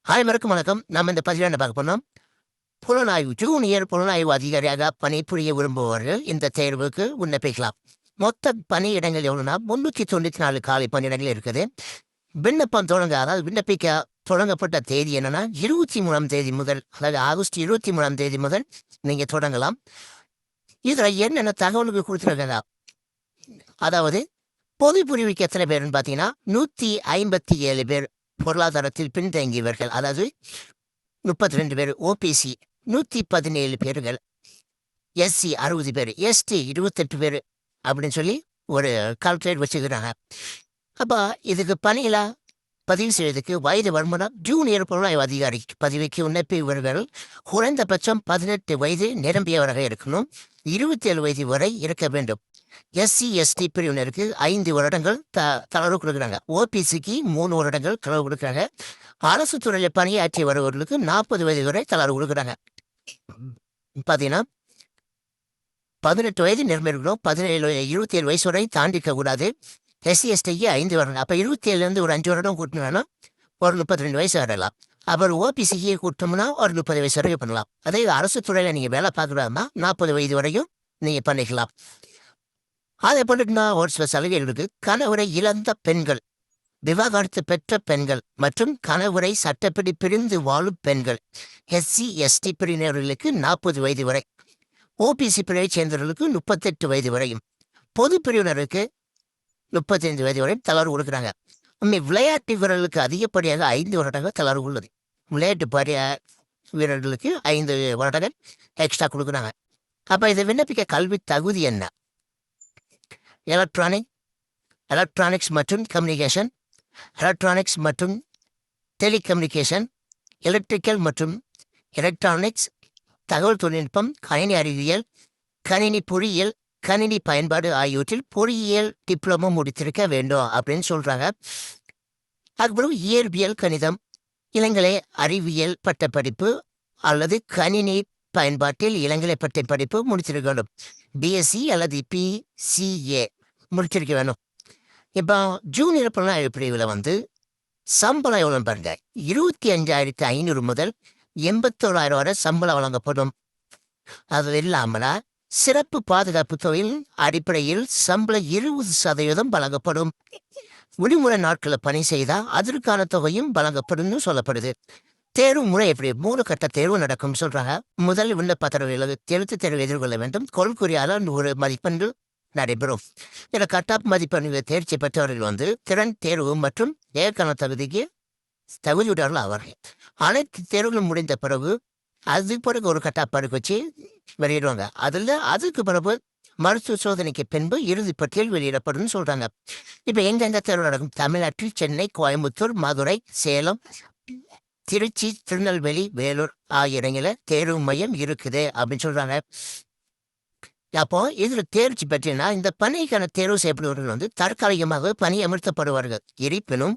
அனைவருக்கும் வணக்கம். நம்ம இந்த பதிவில் என்ன பார்க்க போனோம்? ஜூனியர் புலனாய்வு அதிகாரியாக பணிபுரிய விரும்புபவர்கள் இந்த தேர்வுக்கு விண்ணப்பிக்கலாம். மொத்த பணியிடங்கள் எவ்வளோனா 394 காலி பணியிடங்கள் இருக்குது. விண்ணப்பம் அதாவது விண்ணப்பிக்க தொடங்கப்பட்ட தேதி என்னன்னா 23ஆம் தேதி முதல், அதாவது ஆகஸ்ட் 23ஆம் தேதி முதல் நீங்கள் தொடங்கலாம். இதில் என்னென்ன தகவல்கள் கொடுத்துருக்காங்க, அதாவது பொது பிரிவுக்கு எத்தனை பேருன்னு பார்த்தீங்கன்னா 157 பேர் பொருளாதாரத்தில் பின்தங்கியவர்கள், அதாவது 32 பேர், ஓபிசி 117 பேர்கள், எஸ்சி 60 பேர், எஸ்டி 28 பேர் அப்படின்னு சொல்லி ஒரு கால்குலேட் வச்சுக்கிறாங்க. அப்போ இதுக்கு பணியில பதிவு செய்வதற்கு வயது வருமானம் ஜூனியர் புலனாய்வு அதிகாரி பதவிக்கு விண்ணப்பிப்பவர்கள் குறைந்தபட்சம் 18 வயது நிரம்பியவராக இருக்கணும். 27 வயது வரை இருக்க வேண்டும். எஸ்சி எஸ்டி பிரிவினருக்கு 5 வருடங்கள் தளர்வு கொடுக்குறாங்க. ஓபிசிக்கு 3 வருடங்கள் தளர்வு கொடுக்குறாங்க. அரசு துறையில் பணியாற்றி வருபவர்களுக்கு 40 வயது வரை தளர்வு கொடுக்குறாங்க. பார்த்தீங்கன்னா 18 வயது நிரம்பியிருக்கணும். 27 வயசு வரை தாண்டிக்க கூடாது. எஸ்சி எஸ்டிக்கு 5 வருடம். அப்போ 27லேருந்து ஒரு 5 வருடம் கூட்டினோம்னா ஒரு 32 வயசு வரலாம். அப்புறம் ஓபிசிக்கு கூட்டோம்னா ஒரு 30 வயசு வரைக்கும் பண்ணலாம். அதே அரசு துறையில் நீங்கள் வேலை பார்க்குறாங்கன்னா 40 வயது வரையும் நீங்கள் பண்ணிக்கலாம். அதை பண்ணிட்டுனா ஒரு சில சலுகைகள் இருக்கு. கணவரை இழந்த பெண்கள், விவாகரத்து பெற்ற பெண்கள் மற்றும் கணவரை சட்டப்படி பிரிந்து வாழும் பெண்கள், எஸ்சி எஸ்டி பிரிவினர்களுக்கு 40 வயது வரை, ஓபிசி பிரிவை சேர்ந்தவர்களுக்கு 38 வயது வரையும், பொது பிரிவினருக்கு 35 வயது வரையும் தளர்வு கொடுக்குறாங்க. விளையாட்டு வீரர்களுக்கு அதிகப்படியாக 5 வருடங்கள் தளர்வு உள்ளது. விளையாட்டு வீரர்களுக்கு 5 வருடங்கள் எக்ஸ்ட்ரா கொடுக்குறாங்க. அப்போ இதை விண்ணப்பிக்க கல்வி தகுதி என்ன? எலக்ட்ரானிக்ஸ் மற்றும் கம்யூனிகேஷன், எலக்ட்ரானிக்ஸ் மற்றும் டெலிகம்யூனிகேஷன், எலக்ட்ரிக்கல் மற்றும் எலக்ட்ரானிக்ஸ், தகவல் தொழில்நுட்பம், கணினி அறிவியல், கணினி பொறியியல், கணினி பயன்பாடு ஆகியவற்றில் பொறியியல் டிப்ளமோ முடித்திருக்க வேண்டும் அப்படின்னு சொல்கிறாங்க. அதுக்கப்புறம் இயற்பியல், கணிதம், இளங்கலை அறிவியல் பட்டப்படிப்பு அல்லது கணினி பயன்பாட்டில் இளங்கலை பட்ட படிப்பு முடிச்சிருக்க வேண்டும். பிஎஸ்சி அல்லது பிசிஏ முடிச்சிருக்க வேணும். இப்போ ஜூனியர் புலனாய்வு பிரிவில் சம்பளம் எவ்வளோ பாருங்க, 25,500 முதல் 81,000 வரை சம்பளம் வழங்கப்படும். அது இல்லாமல் சிறப்பு பாதுகாப்பு தொழில் அடிப்படையில் சம்பளம் 20% வழங்கப்படும். விடுமுறை நாட்களில் பணி செய்தால் அதற்கான தொகையும் வழங்கப்படும்னு சொல்லப்படுது. தேர்வு முறை எப்படி? 3 கட்ட தேர்வு நடக்கும் சொல்றாங்க. முதல் விண்ணப்பத்திரவில் எழுத்து தேர்வு எதிர்கொள்ள வேண்டும். கொள்குறியால் 100 மதிப்பெண்கள் நடைபெறும். இதில் கட்டாப் மதிப்பெண்கள் தேர்ச்சி பெற்றவர்கள் திறன் தேர்வு மற்றும் ஏற்கான தகுதிக்கு தகுதியுடன் ஆவார்கள். அனைத்து தேர்வுகளும் முடிந்த பிறகு ஒரு கட்டாப் படுக்க வச்சு வெளியிடுவாங்க. அதுக்கு பிறகு மருத்துவ சோதனைக்கு பின்பு இறுதி பட்டியல் வெளியிடப்படும் சொல்றாங்க. இப்போ எங்கெந்த தேர்வு நடக்கும்? தமிழ்நாட்டில் சென்னை, கோயம்புத்தூர், மதுரை, சேலம், திருச்சி, திருநெல்வேலி, வேலூர் ஆகிய இடங்களில் தேர்வு மையம் இருக்குது அப்படின்னு சொல்றாங்க. அப்போ இதில் தேர்ச்சி பற்றினா இந்த பணிக்கான தேர்வு செய்யப்படுபவர்கள் தற்காலிகமாக பணி அமர்த்தப்படுவார்கள். இருப்பினும்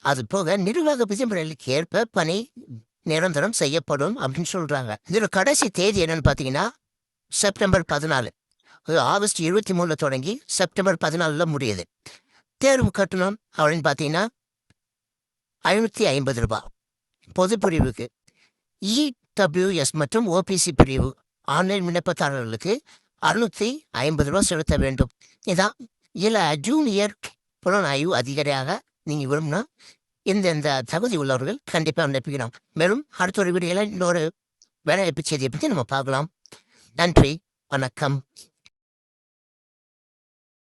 அது போக நிர்வாக விதிமுறைகளுக்கு ஏற்ப பணி நிரந்தரம் செய்யப்படும் அப்படின்னு சொல்றாங்க. இதில் கடைசி தேதி என்னன்னு பார்த்தீங்கன்னா செப்டம்பர் 14. ஆகஸ்ட் 23 தொடங்கி செப்டம்பர் 14 முடியுது. தேர்வு கட்டணம் அப்படின்னு பார்த்தீங்கன்னா 550 ரூபாய். பொது பிரிவுக்கு இடபிள்யூஎஸ் மற்றும் ஓபிசி பிரிவு ஆன்லைன் விண்ணப்பதாரர்களுக்கு 650 ரூபாய் செலுத்த வேண்டும். இதான் ஜூனியர் புலனாய்வு அதிகாரியாக நீங்கள் விரும்பினா இந்த தகுதி உள்ளவர்கள் கண்டிப்பாக விண்ணப்பிக்கணும். மேலும் அடுத்த ஒரு வீடியோவில் இன்னொரு வேலைவாய்ப்பு செய்தியை பற்றி நம்ம பார்க்கலாம். நன்றி, வணக்கம்.